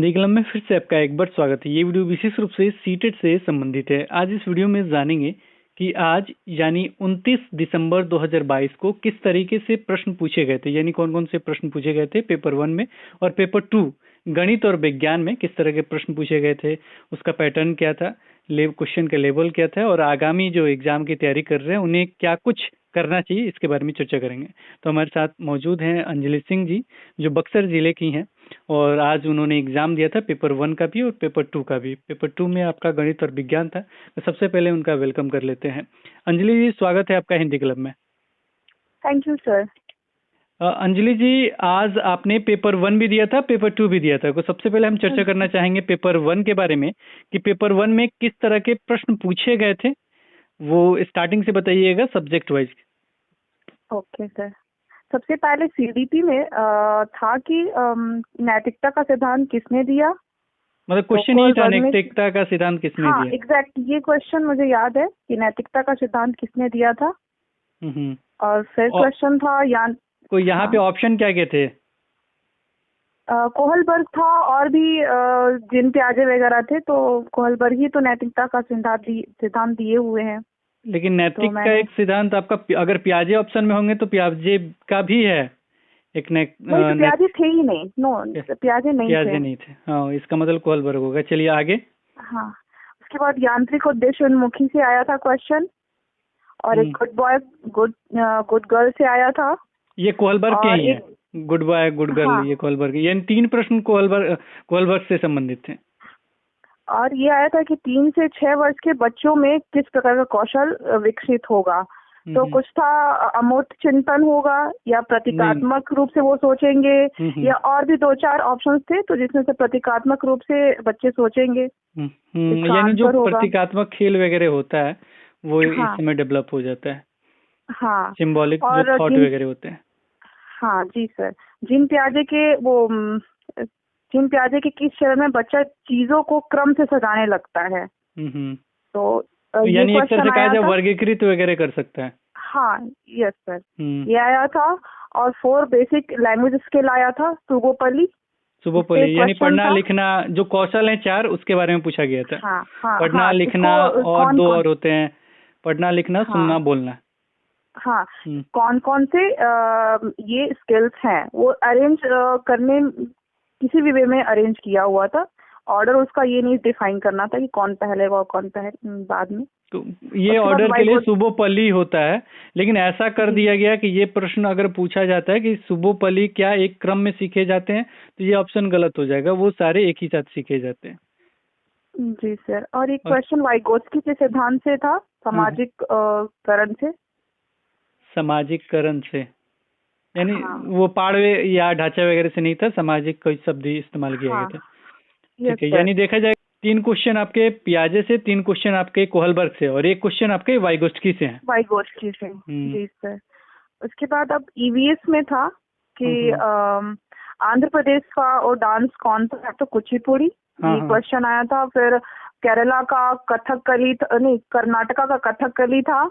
हिंदी कलम में फिर से आपका एक बार स्वागत है। ये वीडियो विशेष रूप से सीटेट से संबंधित है। आज इस वीडियो में जानेंगे कि आज यानी 29 दिसंबर 2022 को किस तरीके से प्रश्न पूछे गए थे, यानी कौन कौन से प्रश्न पूछे गए थे पेपर 1 में और पेपर 2 गणित और विज्ञान में किस तरह के प्रश्न पूछे गए थे, उसका पैटर्न क्या था, क्वेश्चन का लेवल क्या था और आगामी जो एग्जाम की तैयारी कर रहे हैं उन्हें क्या कुछ करना चाहिए, इसके बारे में चर्चा करेंगे। तो हमारे साथ मौजूद हैं अंजलि सिंह जी, जो बक्सर जिले की हैं और आज उन्होंने एग्जाम दिया था पेपर 1 का भी और पेपर 2 का भी। पेपर 2 में आपका गणित और विज्ञान था। तो सबसे पहले उनका वेलकम कर लेते हैं। अंजलि जी, स्वागत है आपका हिंदी क्लब में। Thank you sir. Anjali ji, आज आपने पेपर 1 भी दिया था, पेपर 2 भी दिया था। तो सबसे पहले हम चर्चा करना चाहेंगे पेपर 1 के बारे में कि पेपर 1 में किस तरह के प्रश्न पूछे गए थे, वो स्टार्टिंग से बताइएगा सब्जेक्ट वाइज। Okay sir. सबसे पहले सीडीपी में था कि नैतिकता का सिद्धांत किसने दिया। मतलब क्वेश्चन ये था, नैतिकता का सिद्धांत किसने दिया। एग्जैक्ट ये क्वेश्चन मुझे याद है कि नैतिकता का सिद्धांत किसने दिया था। और फिर क्वेश्चन था यहाँ पे ऑप्शन क्या क्या थे। कोहलबर्ग था और भी जिन प्याजे वगैरह थे, तो कोहलबर्ग ही तो नैतिकता का सिद्धांत दिए हुए हैं। लेकिन नैतिक का एक सिद्धांत आपका, अगर प्याजे ऑप्शन में होंगे तो प्याजे का भी है एक तो प्याजे थे ही नहीं। प्याजे नहीं थे। हाँ, इसका मतलब कोहलबर्ग होगा। चलिए आगे। हाँ, उसके बाद यांत्रिक उद्देश्य उन्मुखी से आया था क्वेश्चन और एक गुड बॉय गुड गर्ल से आया था। ये कोहलबर्ग के ही है, गुड बॉय गुड गर्ल। हाँ। ये कोहलबर्ग, यानी 3 प्रश्न कोहलबर्ग से संबंधित थे। और ये आया था कि 3 से 6 वर्ष के बच्चों में किस प्रकार का कौशल विकसित होगा। तो कुछ था अमूर्त चिंतन होगा या प्रतीकात्मक रूप से वो सोचेंगे, या और भी 2-4 ऑप्शंस थे, तो जिसमें से प्रतीकात्मक रूप से बच्चे सोचेंगे। यानी जो प्रतीकात्मक खेल वगैरह होता है वो इस समय डेवलप हो जाता है। हाँ, सिंबॉलिक जो थॉट वगैरह होते हैं। हाँ जी सर। जिन प्याजे के किस चरण में बच्चा चीजों को क्रम से सजाने लगता है। तो यानी एक तरह से कहा जाए वर्गीकृत वगैरह कर सकता है। हाँ, यस सर। ये आया था। और 4 बेसिक लैंग्वेज स्किल आया था, सुबोपली यानी पढ़ना लिखना, जो कौशल है 4, उसके बारे में पूछा गया था। पढ़ना लिखना और 2 और होते हैं, पढ़ना लिखना सुनना बोलना। हाँ, कौन कौन से ये स्किल्स हैं वो अरेंज करने, किसी भी वे में अरेंज किया हुआ था। ऑर्डर उसका ये नहीं डिफाइन करना था कि कौन पहले और कौन बाद में। तो ये ऑर्डर के लिए सुबोपली होता है, लेकिन ऐसा कर दिया गया कि ये प्रश्न अगर पूछा जाता है कि सुबोपली क्या एक क्रम में सीखे जाते हैं, तो ये ऑप्शन गलत हो जाएगा। वो सारे एक ही साथ सीखे जाते हैं। जी सर। और एक क्वेश्चन वाइगोत्स्की के सिद्धांत से था, सामाजिक करण से। सामाजिककरण से यानी वो पाड़वे या ढांचा वगैरह से नहीं था, सामाजिक कोई शब्द ही इस्तेमाल किया गया था। ठीक है, यानी देखा जाए 3 क्वेश्चन आपके प्याजे से, 3 क्वेश्चन आपके कोहलबर्ग से और 1 क्वेश्चन आपके वाइगोत्स्की से हैं। वाइगोत्स्की से। जी सर। उसके बाद अब ईवीएस में था कि आंध्र प्रदेश का और डांस कौन सा है, तो कुचिपुड़ी ये क्वेश्चन आया था। फिर केरला का कथकली, नहीं कर्नाटका का कथकली था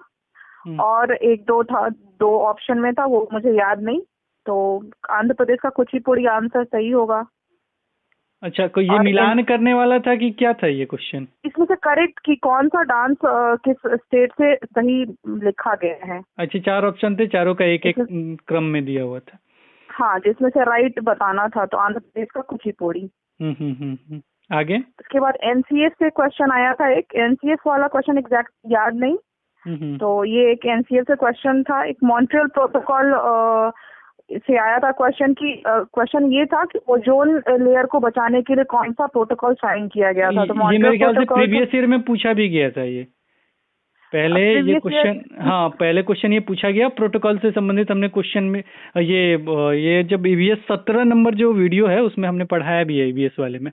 और 1-2 था, 2 ऑप्शन में था, वो मुझे याद नहीं। तो आंध्र प्रदेश का कुचिपुड़ी आंसर सही होगा। अच्छा, कोई ये मिलान करने वाला था कि क्या था ये क्वेश्चन? इसमें से करेक्ट कि कौन सा डांस किस स्टेट से सही लिखा गया है। अच्छा, 4 ऑप्शन थे, चारों का एक क्रम में दिया हुआ था। हाँ, जिसमें से राइट बताना था, तो आंध्र प्रदेश का कुचिपुड़ी। आगे उसके बाद एनसीएस से क्वेश्चन आया था। एक एनसीएस वाला क्वेश्चन एग्जैक्ट याद नहीं। तो ये एक एनसीएस से क्वेश्चन था। एक मॉन्ट्रियल प्रोटोकॉल से आया था क्वेश्चन की। क्वेश्चन ये था कि ओजोन लेयर को बचाने के लिए कौन सा प्रोटोकॉल साइन किया गया था। तो ये मेरे ख्याल से प्रीवियस ईयर में पूछा भी गया था ये पहले ये क्वेश्चन। हाँ, पहले क्वेश्चन ये पूछा गया प्रोटोकॉल से संबंधित। हमने क्वेश्चन में ये जब ईवीएस 17 नंबर जो वीडियो है उसमें हमने पढ़ाया भी है ईवीएस वाले में।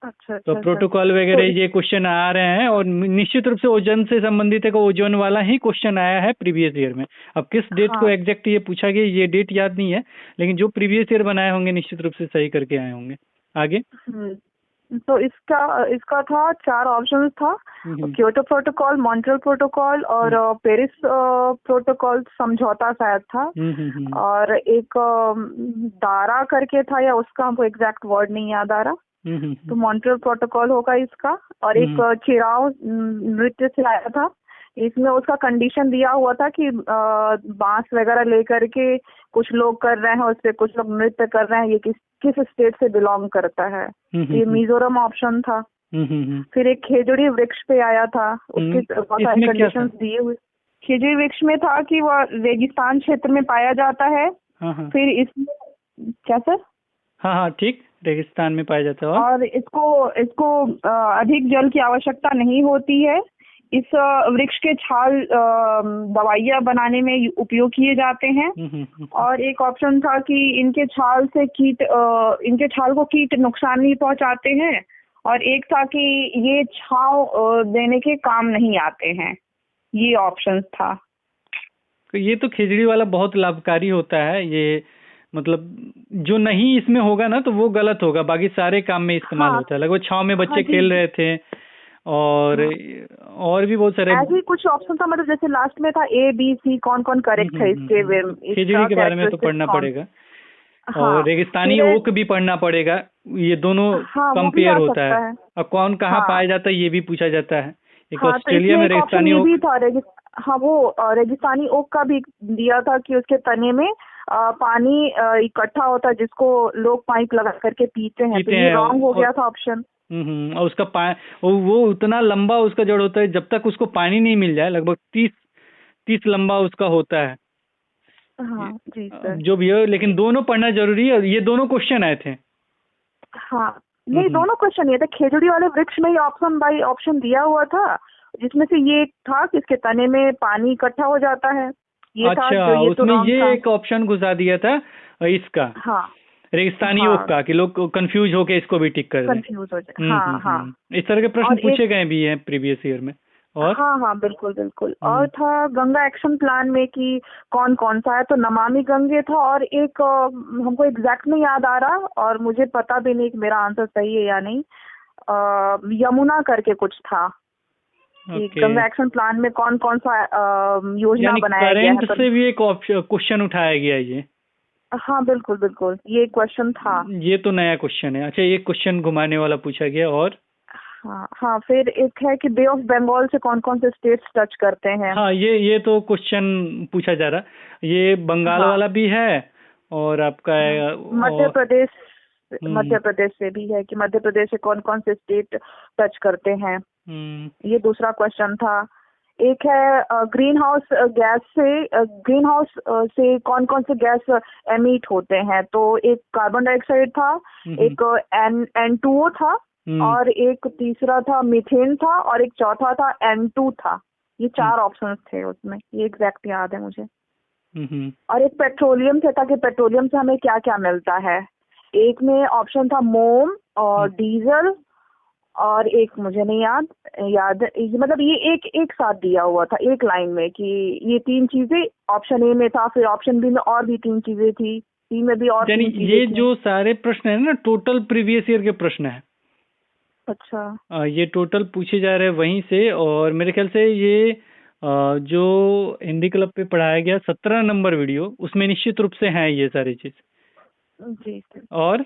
अच्छा, तो प्रोटोकॉल वगैरह ये क्वेश्चन आ रहे हैं और निश्चित रूप से ओजोन से संबंधित है, ओजोन वाला ही क्वेश्चन आया है प्रीवियस ईयर में। अब किस डेट को एग्जैक्ट ये पूछा गया ये डेट याद नहीं है, लेकिन जो प्रीवियस ईयर बनाए होंगे निश्चित रूप से सही करके आए होंगे। आगे तो इसका था 4 ऑप्शंस था, क्योटो प्रोटोकॉल, मॉन्ट्रियल प्रोटोकॉल और पेरिस प्रोटोकॉल समझौता शायद था। और एक दारा करके था, या उसका हमको एग्जैक्ट वर्ड नहीं याद आ रहा। तो मॉन्ट्रियल प्रोटोकॉल होगा इसका। और एक चिराव नृत्य से आया था, इसमें उसका कंडीशन दिया हुआ था कि बांस वगैरह लेकर के कुछ लोग कर रहे हैं, उस पे कुछ लोग नृत्य कर रहे हैं, ये किस स्टेट से बिलोंग करता है। ये मिजोरम ऑप्शन था। फिर एक खेजड़ी वृक्ष पे आया था, उसके बहुत सारे कंडीशंस दिए हुए। खेजड़ी वृक्ष में था कि वह रेगिस्तान क्षेत्र में पाया जाता है। फिर इसमें क्या सर? हाँ ठीक, रेगिस्तान में पाया जाता है। और इसको अधिक जल की आवश्यकता नहीं होती है। इस वृक्ष के छाल दवाइयाँ बनाने में उपयोग किए जाते हैं। और एक ऑप्शन था कि इनके छाल को कीट नुकसान नहीं पहुंचाते हैं। और एक था कि ये छांव देने के काम नहीं आते हैं। ये ऑप्शन था। तो ये तो खिचड़ी वाला बहुत लाभकारी होता है। ये मतलब जो नहीं इसमें होगा ना तो वो गलत होगा, बाकी सारे काम में इस्तेमाल होता है। लगभग छांव में बच्चे खेल रहे थे और भी बहुत सारे ऐसे कुछ ऑप्शन था। मतलब जैसे लास्ट में था ABC, कौन कौन करेक्ट है इसके खिचड़ी के बारे में तो पढ़ना पड़ेगा। और रेगिस्तानी ओक भी पढ़ना पड़ेगा। ये दोनों कंपेयर होता है। और कौन कहाँ पाया जाता है ये भी पूछा जाता है। एक ऑस्ट्रेलिया में रेगिस्तानी ओक भी था। वो रेगिस्तानी ओक का भी दिया था कि उसके तने में पानी इकट्ठा होता है, जिसको लोग पाइप लगा करके पीते हैं। तो ये रॉन्ग हो गया था ऑप्शन। और उसका वो उतना लंबा उसका जड़ होता है, जब तक उसको पानी नहीं मिल जाए लगभग 30 लंबा उसका होता है। जी सर। जो भी हो, लेकिन दोनों पढ़ना जरूरी है। ये दोनों क्वेश्चन आए थे। नहीं, दोनों क्वेश्चन ये थे। खेजड़ी वाले वृक्ष में ही ऑप्शन बाई ऑप्शन दिया हुआ था, जिसमें से ये था कि इसके तने में पानी इकट्ठा हो जाता है। ये अच्छा, उसमें ये एक ऑप्शन घुसा दिया था इसका। रेगिस्तानी ओक का, कि लोग कंफ्यूज होके इसको भी टिक कर दें। कंफ्यूज हो जाए। इस तरह के प्रश्न पूछे गए भी हैं प्रीवियस ईयर में। और बिल्कुल। और था गंगा एक्शन प्लान में कि कौन कौन सा है। तो नमामि गंगे था, और एक हमको एग्जैक्ट नहीं याद आ रहा, और मुझे पता भी नहीं कि मेरा आंसर सही है या नहीं। यमुना करके कुछ था कि गंगा एक्शन प्लान में कौन कौन सा योजना बनाया गया है। करंट से भी एक क्वेश्चन उठाया गया ये। बिल्कुल ये क्वेश्चन था। ये तो नया क्वेश्चन है। अच्छा, ये क्वेश्चन घुमाने वाला पूछा गया। और फिर एक है कि बे ऑफ बंगाल से कौन कौन से स्टेट्स टच करते हैं। ये तो क्वेश्चन पूछा जा रहा। ये बंगाल वाला भी है, और आपका मध्य प्रदेश से भी है कि मध्य प्रदेश से कौन कौन से स्टेट टच करते हैं। ये दूसरा क्वेश्चन था। एक है ग्रीन हाउस से कौन कौन से गैस एमिट होते हैं। तो एक कार्बन डाइऑक्साइड था, एक N2O था, और एक तीसरा था मीथेन था, और एक चौथा था N2 था। ये 4 ऑप्शंस थे उसमें। ये एग्जैक्ट याद है मुझे। और एक पेट्रोलियम से था कि पेट्रोलियम से हमें क्या क्या मिलता है। एक में ऑप्शन था मोम और डीजल, और एक मुझे नहीं याद मतलब ये एक साथ दिया हुआ था एक लाइन में कि ये 3 चीजें ऑप्शन ए में था। फिर ऑप्शन बी में और भी 3 चीजें थी, सी में भी और 3 चीजें। ये जो सारे प्रश्न है ना, टोटल प्रीवियस ईयर के प्रश्न है। अच्छा। ये टोटल पूछे जा रहे हैं वहीं से। और मेरे ख्याल से ये जो हिंदी क्लब पे पढ़ाया गया 17 नंबर वीडियो, उसमें निश्चित रूप से है ये सारी चीज। जी सर।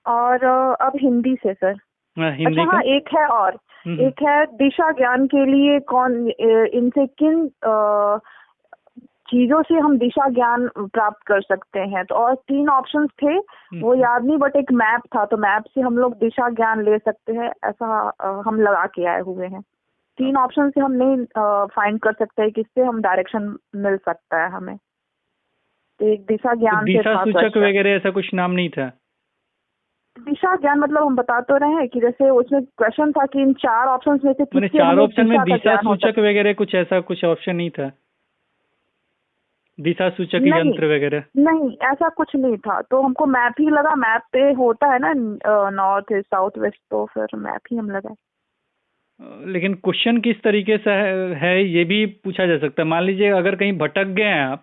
और अब हिंदी से सर। हिंदी अच्छा, एक है और एक है दिशा ज्ञान के लिए इनसे किन चीजों से हम दिशा ज्ञान प्राप्त कर सकते हैं। तो और 3 ऑप्शंस थे, वो याद नहीं, बट एक मैप था। तो मैप से हम लोग दिशा ज्ञान ले सकते हैं, ऐसा हम लगा के आए हुए हैं। 3 ऑप्शन से हम नहीं फाइंड कर सकते किससे हम डायरेक्शन मिल सकता है हमें। तो एक दिशा ज्ञान से था। दिशा सूचक वगैरह ऐसा कुछ नाम नहीं था। दिशा ज्ञान मतलब हम बता तो रहे हैं कि जैसे उसमें क्वेश्चन था कि इन 4 ऑप्शंस में से किससे 4 ऑप्शन में दिशा सूचक वगैरह कुछ ऐसा कुछ ऑप्शन नहीं था। दिशा सूचक यंत्र वगैरह नहीं, ऐसा कुछ नहीं था। तो हमको मैप ही लगा। मैप पे होता है ना नॉर्थ साउथ वेस्ट, तो फिर मैप ही हम लगाए। लेकिन क्वेश्चन किस तरीके से है ये भी पूछा जा सकता है। मान लीजिए अगर कहीं भटक गए हैं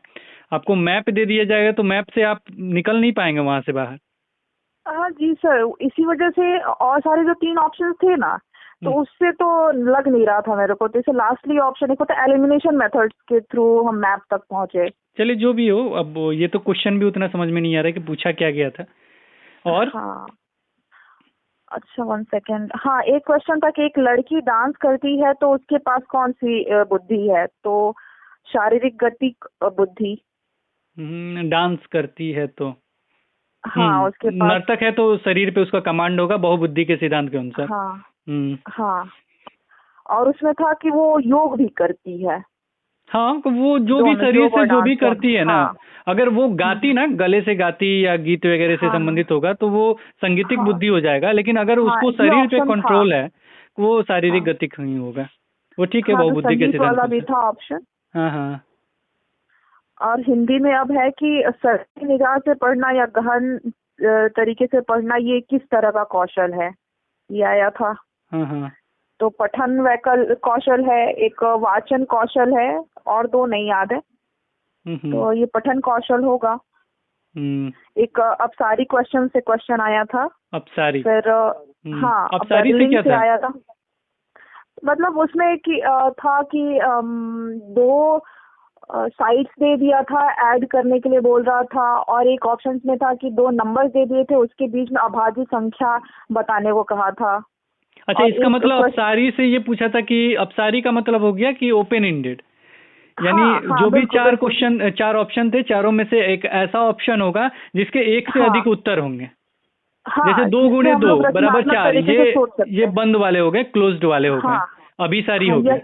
आपको मैप दे दिया जाएगा तो मैप से आप निकल नहीं पाएंगे वहां से बाहर। जी सर, इसी वजह से और सारे जो 3 ऑप्शन थे ना, तो उससे तो लग नहीं रहा था मेरे को। तो इसे लास्टली ऑप्शन एक होता है एलिमिनेशन मेथड्स के थ्रू हम मैप तक पहुंचे। चलिए जो भी हो, अब ये तो क्वेश्चन भी उतना समझ में नहीं आ रहा है कि पूछा क्या गया था। और अच्छा 1 सेकेंड। हाँ, एक क्वेश्चन था कि एक लड़की डांस करती है तो उसके पास कौन सी बुद्धि है? तो शारीरिक गति, बुद्धि। डांस करती है तो हाँ, उसके पास। नर्तक है तो शरीर पे उसका कमांड होगा बहुबुद्धि के सिद्धांत के अनुसार। हाँ हम्म। हाँ। और उसमें था कि वो योग भी करती है। हाँ, तो वो जो भी दोनों, शरीर योग से और जो भी डांस दोनों। करती है ना, हाँ। अगर वो गाती ना, गले से गाती या गीत वगैरह से हाँ संबंधित होगा तो वो संगीतिक हाँ बुद्धि हो जाएगा, लेकिन अगर हाँ, उसको ये शरीर पे ऑप्शन था। कंट्रोल है वो शारीरिक हाँ गति नहीं होगा। वो ठीक है हाँ, तो बहुबुद्धि के संगीत सिद्धांत वाला के भी अनुसार। था ऑप्शन। हाँ हाँ। और हिंदी में अब है कि सही निगाह से पढ़ना या गहन तरीके से पढ़ना, ये किस तरह का कौशल है, ये आया था। हाँ हाँ। तो पठन वैकल कौशल है, एक वाचन कौशल है, और दो नहीं याद है। हम्म। तो ये पठन कौशल होगा। एक अपसारी क्वेश्चन से क्वेश्चन आया था। अपसारी। फिर हाँ, अपसारी से बेबलिंग क्या से था? आया था। मतलब उसमें कि था कि दो साइट्स दे दिया था, ऐड करने के लिए बोल रहा था, और एक ऑप्शन में था कि दो नंबर्स दे दिए थे, उसके बीच में अभाज्य संख्या बताने को कहा था। अच्छा, और इसका एक मतलब अपसारी से ये पूछा था कि अपसारी का मतलब हो गया कि ओपन एंडेड, यानी हाँ हाँ, जो भी बिल्कुल चार बिल्कुल। क्वेश्चन, चार ऑप्शन थे, चारों में से एक ऐसा ऑप्शन होगा जिसके एक से हाँ अधिक उत्तर होंगे। जैसे हाँ, दो जिससे गुणे हम दो लोग बराबर रचनात्मक चार, तरीके से सोच ये सकते हैं। बंद वाले हो गए, क्लोज्ड वाले हो गए, हाँ अभिसारी हाँ, हो गए। यस।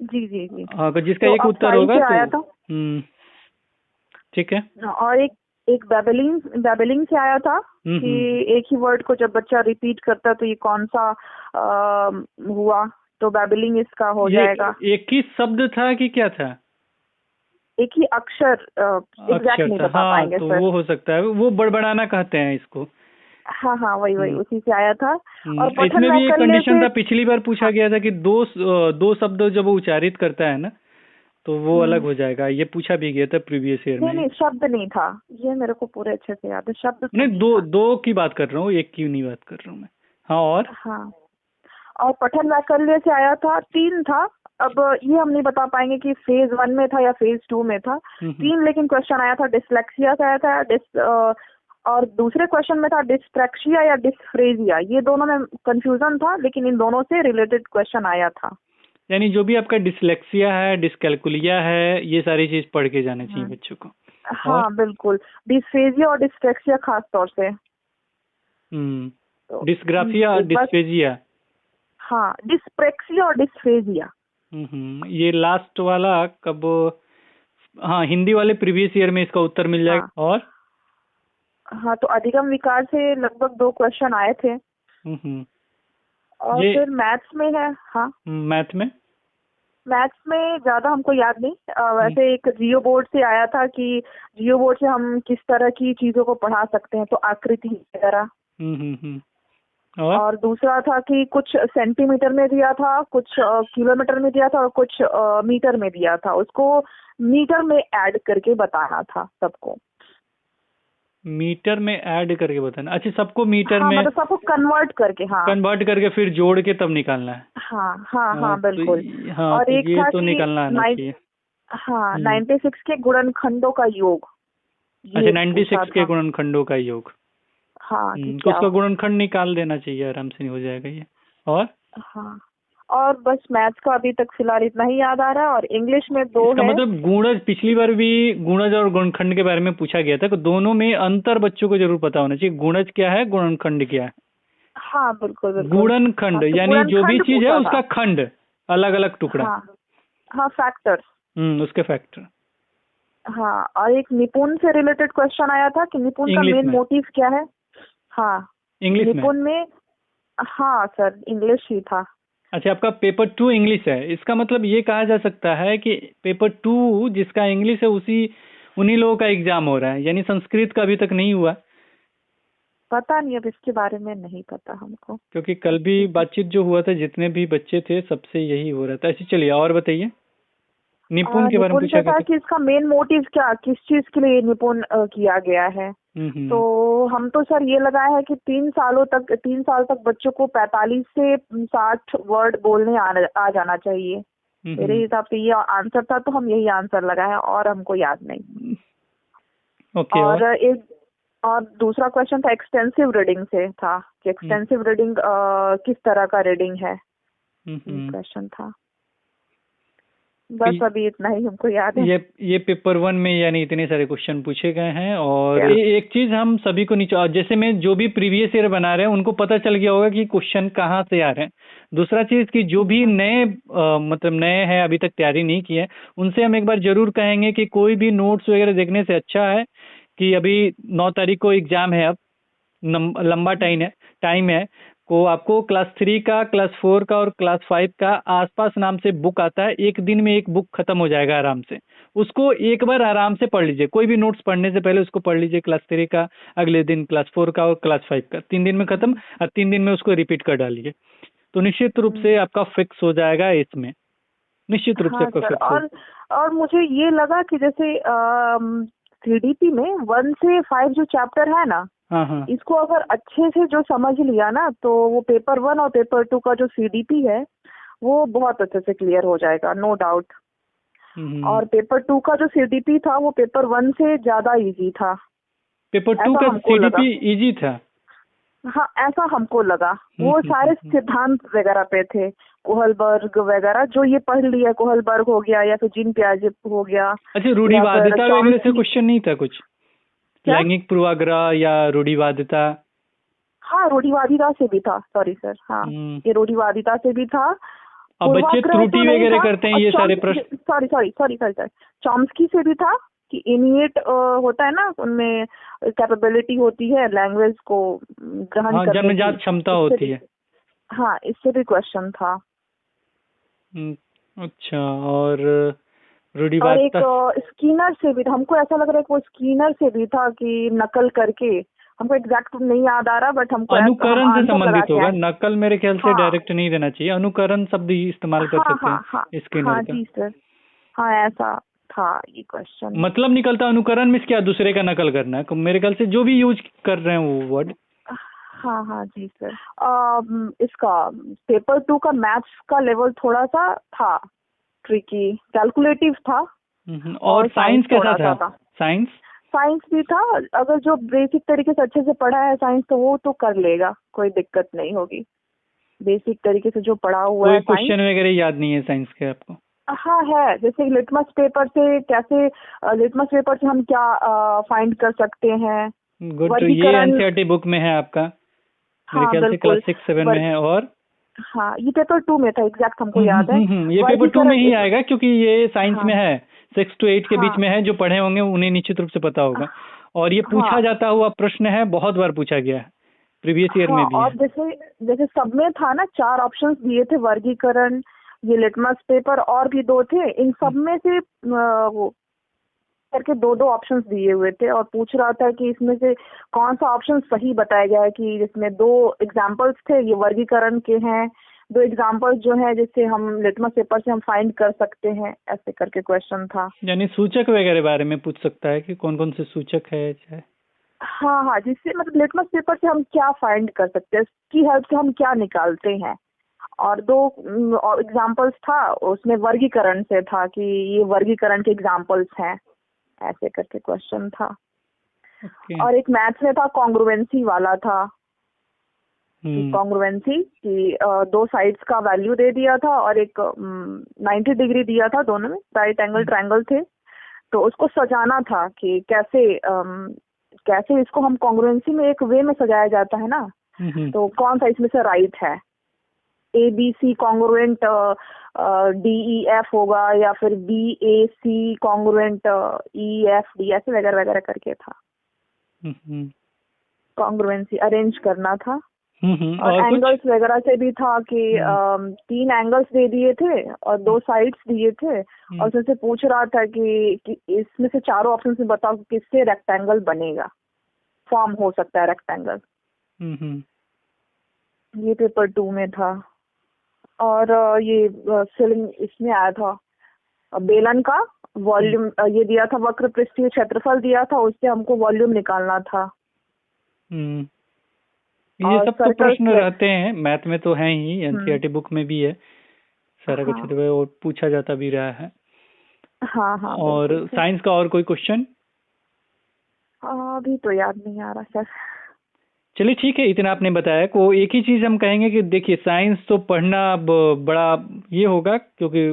जी जी जी। हाँ, तो जिसका तो एक अब उत्तर सारी होगा से तो आया था। ठीक है। और एक बेबलिंग बेबलिंग से आया था कि एक ही वर्ड को जब बच्चा रिपीट करता है तो ये कौन सा हुआ, तो बेबलिंग इसका हो ये जाएगा। एक ही शब्द था कि क्या था? एक ही अक्षर, एग्जैक्ट अक्षर नहीं था, बता हाँ, पाएंगे तो सर। वो हो सकता है, वो बड़बड़ाना कहते हैं इसको। हाँ हाँ, वही वही हम्म। उसी से आया था। और पठन इसमें भी एक वैकल्य कंडीशन से। था, पिछली बार पूछा हाँ। गया था कि दो शब्द जब वो उच्चारित करता है ना तो वो अलग हो जाएगा, ये पूछा भी गया था प्रीवियस ईयर नहीं में। नहीं, शब्द नहीं था, ये मेरे को पूरे अच्छे से याद है, शब्द तो नहीं, नहीं दो था। दो की बात कर रहा हूँ, एक की नहीं बात कर रहा हूँ मैं। हाँ, और हाँ। और पठन वैकल्य से आया था, 3 था। अब ये हम नहीं बता पाएंगे कि फेज 1 में था या फेज 2 में था। 3 लेकिन क्वेश्चन आया था। डिसलेक्सिया से आया था, और दूसरे क्वेश्चन में था डिस्ट्रैक्सिया या डिस्फ्रेजिया। ये दोनों में कंफ्यूजन था, लेकिन इन दोनों से रिलेटेड क्वेश्चन आया था। यानी जो भी आपका डिसलेक्सिया है, डिसकैलकुलिया है, ये सारी चीज पढ़ के जाना चाहिए बच्चों को। और हाँ बिल्कुल, डिस्फेजिया और डिस्ट्रैक्सिया खास तौर से। तो डिस्ग्राफिया, एक बार। डिस्पेजिया। हाँ, डिस्प्रेक्सिया और डिस्फेजिया। ये लास्ट वाला कब? हाँ, हिंदी वाले प्रीवियस ईयर में इसका उत्तर मिल हाँ जाएगा। और हाँ, तो अधिगम विकार से लगभग 2 क्वेश्चन आए थे। और ये फिर मैथ्स में है। हाँ, मैथ में ज्यादा हमको याद नहीं। वैसे एक जियो बोर्ड से आया था कि जियो बोर्ड से हम किस तरह की चीजों को पढ़ा सकते हैं, तो आकृति वगैरह। और दूसरा था कि कुछ सेंटीमीटर में दिया था, कुछ किलोमीटर में दिया था, और कुछ मीटर में दिया था। उसको मीटर में ऐड करके बताना था सबको। मीटर में ऐड करके बताना? अच्छा, सबको मीटर हाँ, में मतलब सबको कन्वर्ट करके। हाँ कन्वर्ट करके फिर जोड़ के तब निकालना है। हाँ हाँ हाँ, बिल्कुल। हाँ, और तो एक ये था तो कि निकालना आना चाहिए। 96 के गुणनखंडों का योग। अच्छा, ये 96 पूछा के था। गुणनखंडों का योग। हाँ, कि तो क्या उसका गुणनखंड निकाल देना चाहिए, आराम से नहीं हो जाएगा ये। और हाँ, और बस मैथ्स का अभी तक फिलहाल इतना ही याद आ रहा है। और इंग्लिश में 2 इसका है। मतलब गुणज, पिछली बार भी गुणज और गुणनखंड के बारे में पूछा गया था, तो दोनों में अंतर बच्चों को जरूर पता होना चाहिए, गुणज क्या है, गुणनखंड क्या है। हाँ बिल्कुल बिल्कुल। गुणनखंड हाँ, तो यानी जो भी गुणनखंड चीज है पूछा था। उसका खंड, अलग अलग टुकड़ा। हाँ हाँ, फैक्टर्स। उसके फैक्टर। हाँ, और एक निपुण से रिलेटेड क्वेश्चन आया था कि निपुण का इंग्लिश मेन में? मोटिव क्या है। हाँ, इंग्लिश में? निपुण में। हाँ सर, इंग्लिश ही था। अच्छा, आपका पेपर 2 इंग्लिश है, इसका मतलब ये कहा जा सकता है कि पेपर 2 जिसका इंग्लिश है उन्हीं लोगों का एग्जाम हो रहा है, यानी संस्कृत का अभी तक नहीं हुआ। पता नहीं, अब इसके बारे में नहीं पता हमको। क्योंकि कल भी बातचीत जो हुआ था, जितने भी बच्चे थे सबसे यही हो रहा था। ऐसे चलिए, और बताइए, निपुण के बारे में निपुण पूछा से गया था था। कि इसका मेन मोटिव क्या, किस चीज के लिए निपुण किया गया है। तो हम तो सर ये लगाए हैं कि 3 साल तक बच्चों को 45 से 60 वर्ड बोलने आ जाना चाहिए। मेरे हिसाब से ये आंसर था, तो हम यही आंसर लगाए हैं, और हमको याद नहीं। ओके। और दूसरा क्वेश्चन था एक्सटेंसिव रीडिंग से था कि एक्सटेंसिव रीडिंग किस तरह का रीडिंग है, क्वेश्चन था। बस अभी इतना ही हमको याद है। ये पेपर 1 में यानी इतने सारे क्वेश्चन पूछे गए हैं। और एक चीज हम सभी को नीचे, जैसे मैं जो भी प्रीवियस ईयर बना रहे हैं उनको पता चल गया होगा कि क्वेश्चन कहाँ से आ रहे हैं। दूसरा चीज कि जो भी नए मतलब नए हैं, अभी तक तैयारी नहीं की है, उनसे हम एक बार जरूर कहेंगे कि कोई भी नोट्स वगैरह देखने से अच्छा है कि अभी 9 तारीख को एग्जाम है, अब लंबा टाइम है को आपको क्लास 3 का, क्लास 4 का और क्लास 5 का आसपास नाम से बुक आता है। एक दिन में एक बुक खत्म हो जाएगा आराम से। उसको एक बार आराम से पढ़ लीजिए, कोई भी नोट्स पढ़ने से पहले उसको पढ़ लीजिए। क्लास 3 का, अगले दिन क्लास 4 का और क्लास 5 का, 3 दिन में खत्म और 3 दिन में उसको रिपीट कर डालिए, तो निश्चित रूप से आपका फिक्स हो जाएगा इसमें, निश्चित रूप से आपका फिक्स हो। और मुझे ये लगा कि जैसे सीडीपी में 1 से 5 जो चैप्टर है ना, हाँ, इसको अगर अच्छे से जो समझ लिया ना, तो वो पेपर 1 और पेपर 2 का जो सीडीपी है वो बहुत अच्छे से क्लियर हो जाएगा, नो डाउट। और पेपर 2 का जो सीडीपी था वो पेपर 1 से ज्यादा इजी था। पेपर 2 का सीडीपी इजी था? हाँ, ऐसा हमको लगा। वो सारे सिद्धांत वगैरह पे थे, कोहलबर्ग वगैरह, जो ये पढ़ लिया, कोहलबर्ग हो गया या फिर जीन पियाजे हो गया। अच्छा, रूढ़िवादिता वगैरह से क्वेश्चन नहीं था कुछ? लैंगिक पूर्वाग्रह या रूढ़िवादिता? हाँ, रूढ़िवादिता से भी था, सॉरी सर, हाँ ये रूढ़िवादिता से भी था। अब बच्चे त्रुटि वगैरह करते हैं ये सारे प्रश्न। सॉरी सर, चॉम्स्की से भी था कि इनिएट होता है ना, उनमें कैपेबिलिटी होती है लैंग्वेज को ग्रहण करने की, जन्मजात क्षमता होती है। हाँ, इससे भी क्वेश्चन था। अच्छा, और एक स्कीनर से भी था। हमको ऐसा लग रहा है कि वो स्कीनर से भी था कि नकल करके, हमको एग्जैक्ट नहीं याद आ रहा, बट हमको अनुकरण से संबंधित होगा। नकल मेरे ख्याल से डायरेक्ट नहीं देना चाहिए, अनुकरण शब्द ही इस्तेमाल कर सकते हैं स्कीनर का। जी सर, हाँ ऐसा था ये क्वेश्चन। मतलब निकलता अनुकरण में क्या दूसरे का नकल करना है मेरे ख्याल से, जो भी यूज कर रहे हैं वो वर्ड। हाँ जी सर। इसका पेपर 2 का मैथ्स का लेवल थोड़ा सा था ट्रिकी, कैलकुलेटिव था। और साइंस कैसा था? साइंस भी था। अगर जो बेसिक तरीके से अच्छे से पढ़ा है साइंस, तो वो तो कर लेगा, कोई दिक्कत नहीं होगी। बेसिक तरीके से जो पढ़ा हुआ है। कोई क्वेश्चन वगैरह याद नहीं है साइंस के आपको? हाँ है, जैसे लिटमस पेपर से कैसे, लिटमस पेपर से हम क्या फाइंड कर सकते हैं। गुड, तो ये एनसीईआरटी बुक में है आपका? मेरे ख्याल से क्लास 6-7 में है। और हाँ, ये पेपर 2 में था, एग्जैक्ट हमको याद है। ये पेपर 2 में ही आएगा क्योंकि ये साइंस में है, 6 to 8 के बीच में है। जो पढ़े होंगे उन्हें निश्चित रूप से पता होगा। और ये पूछा जाता हुआ प्रश्न है, बहुत बार पूछा गया है, प्रीवियस ईयर में भी और जैसे सब में था ना, 4 ऑप्शंस दिए थे, वर्गीकरण, ये लिटमस पेपर और भी 2 थे। इन सब में से वो करके 2 ऑप्शंस दिए हुए थे और पूछ रहा था कि इसमें से कौन सा ऑप्शन सही बताया गया है, कि जिसमें 2 एग्जाम्पल्स थे, ये वर्गीकरण के हैं, 2 एग्जाम्पल्स जो है जिससे हम लिटमस पेपर से हम फाइंड कर सकते हैं, ऐसे करके क्वेश्चन था। यानी सूचक वगैरह बारे में पूछ सकता है कि कौन कौन से सूचक है। हाँ, जिससे मतलब लिटमस पेपर से हम क्या फाइंड कर सकते हैं, इसकी हेल्प से हम क्या निकालते हैं। और 2 एग्जाम्पल्स था, उसमें वर्गीकरण से था कि ये वर्गीकरण के एग्जाम्पल्स हैं, ऐसे करके क्वेश्चन था। और एक मैथ्स में था, कॉन्ग्रुएंसी वाला था, कॉन्ग्रुएंसी कि 2 साइड्स का वैल्यू दे दिया था और एक 90 डिग्री दिया था, दोनों में राइट एंगल ट्रायंगल थे, तो उसको सजाना था कि कैसे इसको हम कॉन्ग्रुएंसी में एक वे में सजाया जाता है ना, तो कौन सा इसमें से राइट है। ABC कॉन्ग्रुएंट DEF होगा या फिर BAC कॉन्ग्रुएंट EFD, ऐसे वगैरह वगैरह करके था। कॉन्ग्रुएंसी अरेंज करना था। और एंगल्स वगैरह से भी था कि 3 एंगल्स दे दिए थे और 2 साइड्स दिए थे, और उससे पूछ रहा था कि इसमें से चारों ऑप्शन में बताओ किससे रेक्टेंगल बनेगा, फॉर्म हो सकता है रेक्टेंगल। ये पेपर 2 में था। और ये फिल्म इसमें आया था, बेलन का वॉल्यूम ये दिया था, वक्र पृष्ठीय क्षेत्रफल दिया था, उससे हमको वॉल्यूम निकालना था। ये सब तो प्रश्न रहते हैं, मैथ में तो है ही, एनसीईआरटी बुक में भी है सारा कुछ, और पूछा जाता भी रहा है। हाँ। और साइंस का और कोई क्वेश्चन? अभी तो याद नहीं आ रहा सर। चलिए ठीक है, इतना आपने बताया। को एक ही चीज़ हम कहेंगे कि देखिए साइंस तो पढ़ना अब बड़ा ये होगा, क्योंकि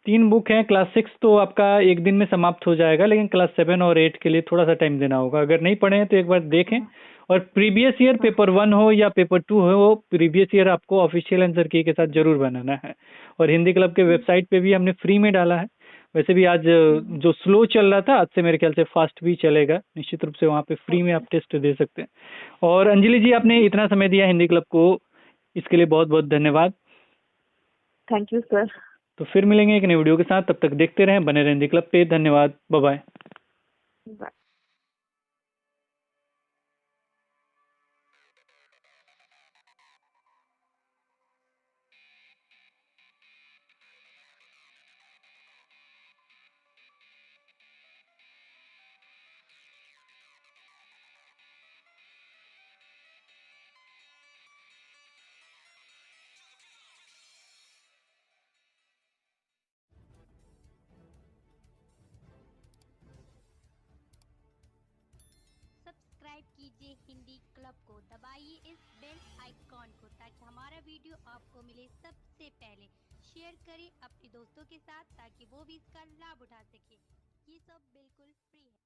3 बुक हैं। क्लास 6 तो आपका एक दिन में समाप्त हो जाएगा, लेकिन क्लास 7 और 8 के लिए थोड़ा सा टाइम देना होगा। अगर नहीं पढ़े हैं तो एक बार देखें, और प्रीवियस ईयर पेपर 1 हो या पेपर 2 हो, प्रीवियस ईयर आपको ऑफिशियल आंसर की के साथ जरूर बनाना है। और हिंदी क्लब के वेबसाइट पे भी हमने फ्री में डाला है। वैसे भी आज जो स्लो चल रहा था, आज से मेरे ख्याल से फास्ट भी चलेगा निश्चित रूप से। वहाँ पे फ्री में आप टेस्ट दे सकते हैं। और अंजलि जी, आपने इतना समय दिया हिंदी क्लब को, इसके लिए बहुत बहुत धन्यवाद। Thank you sir. तो फिर मिलेंगे एक नई वीडियो के साथ, तब तक देखते रहें, बने रहें हिंदी क्लब पे। धन्यवाद, बाय बाय। बाय। सब्सक्राइब कीजिए हिंदी क्लब को, दबाइए इस बेल आइकॉन को ताकि हमारा वीडियो आपको मिले सबसे पहले। शेयर करें अपने दोस्तों के साथ ताकि वो भी इसका लाभ उठा सके। ये सब बिल्कुल फ्री है।